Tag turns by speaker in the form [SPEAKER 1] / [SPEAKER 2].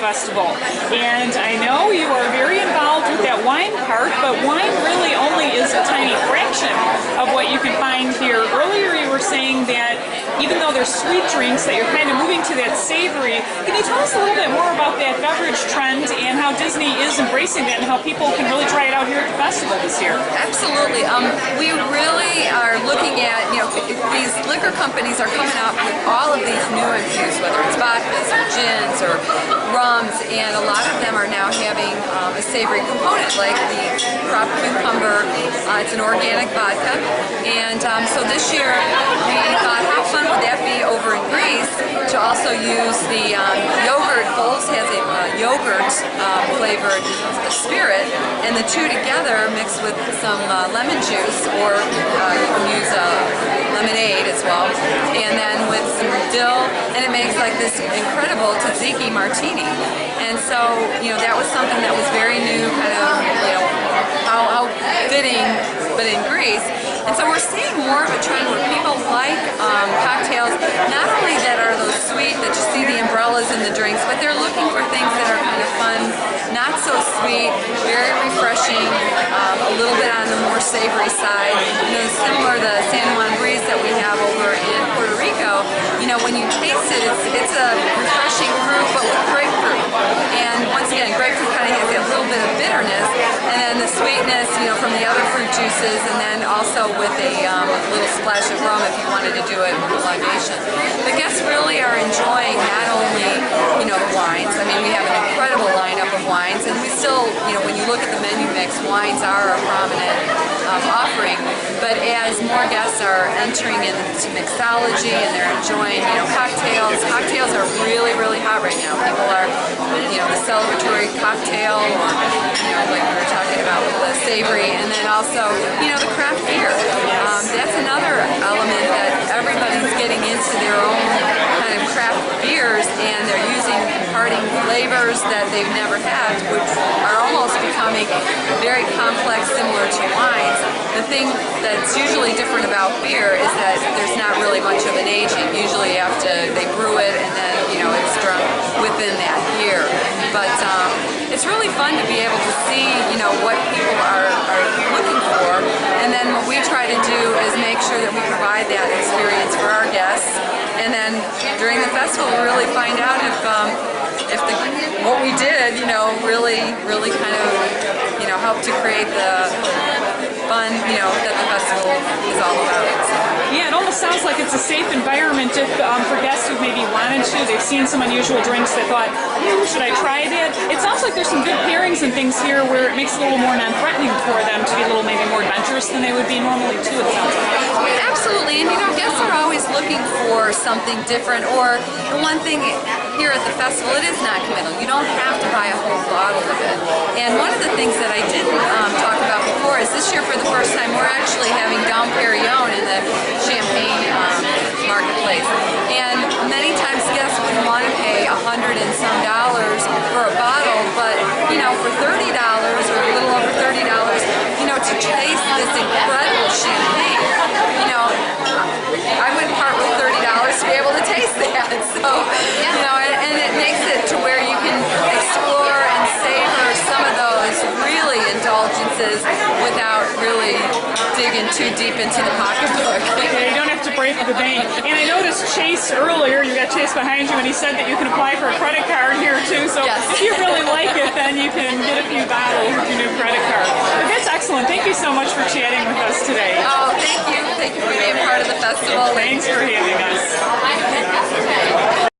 [SPEAKER 1] festival. And I know you are very involved with that wine part, but wine really only is a tiny fraction of what you can find here. Earlier you were saying that even though there's sweet drinks, that you're kind of moving to that savory. Can you tell us a little bit more about that beverage trend and how Disney is embracing that and how people can really try it out here at the festival this year?
[SPEAKER 2] Absolutely. We really are looking at, these liquor companies are coming out with all of these new infused, whether it's vodkas or gins or rums, and a lot of them are now having a savory component, like the crop cucumber. It's an organic vodka, and so this year we thought, how fun would that be over in Greece to also use the yogurt. Bowls has a yogurt flavored spirit, and the two together mixed with some lemon juice, or you can use lemonade as well, and then with some dill, and it makes like this incredible tzatziki martini. And so, that was something that was very new, kind of, how fitting, but in Greece. And so we're seeing more of a trend where people like cocktails, not only that are those sweet, that you see the umbrellas in the drinks, but they're looking for things that are kind of fun, not so sweet, very refreshing, a little bit on the more savory side. Similar to the San Juan Breeze that we have over in Puerto Rico, when you taste it, it's a refreshing fruit, but with grapefruit. And once again, grapefruit kind of has that little bit of bitterness, and then the sweetness, from the other fruit juices, and then also with a little splash of rum if you wanted to do it with a libation. The guests really are enjoying not only, the wines. I mean, we have an incredible lineup of wines, and we still, when you look at the menu mix, wines are a prominent offering. But as more guests are entering into mixology and they're enjoying, cocktails. Cocktails are really, really hot right now. People are, the celebratory cocktail, or, like we were talking about with the savory, and then also, the craft beer. That's another element that everybody's getting into their own kind of craft beers, and they're imparting flavors that they've never had, which are almost becoming very complex, similar to wines. The thing that's usually different about beer is that there's not really much of an aging. Usually after they brew it, and then it's drunk within that year. But it's really fun to be able to see what people are looking for, and then what we try to do is make sure that we provide that experience for our guests. And then during the festival, we really find out if what we did, really kind of, helped to create the fun, that the festival is all about. So.
[SPEAKER 1] Yeah, it almost sounds like it's a safe environment if, for guests who maybe wanted to. They've seen some unusual drinks that thought, should I try that? It sounds like there's some good pairings and things here where it makes it a little more non-threatening for them to be a little maybe more adventurous than they would be normally too, it sounds like.
[SPEAKER 2] Absolutely, and guests are always looking for something different, or the one thing here at the festival, it is not committal. You don't have to buy a whole bottle of it. And one of the things that I didn't talk about before is this year, for the first time, we're actually having Dom Perignon in the Champagne marketplace. And many times guests would want to pay $100 and some for a bottle, but for $30 or a little over $30, to taste this incredible champagne, I wouldn't part with $30 to be able to taste that. So, and it makes it to where you can explore and savor some of those really indulgences without really digging too deep into the pocketbook.
[SPEAKER 1] Yeah, you don't have to break the bank. And I noticed Chase earlier, you got Chase behind you, and he said that you can apply for a credit card here too. So
[SPEAKER 2] yes.
[SPEAKER 1] If you really like it, then you can get a few bottles with your new credit card. But that's excellent. Thank you so much for chatting with us today.
[SPEAKER 2] Oh, thank you. Thank you for being part of the festival.
[SPEAKER 1] Thanks for having us.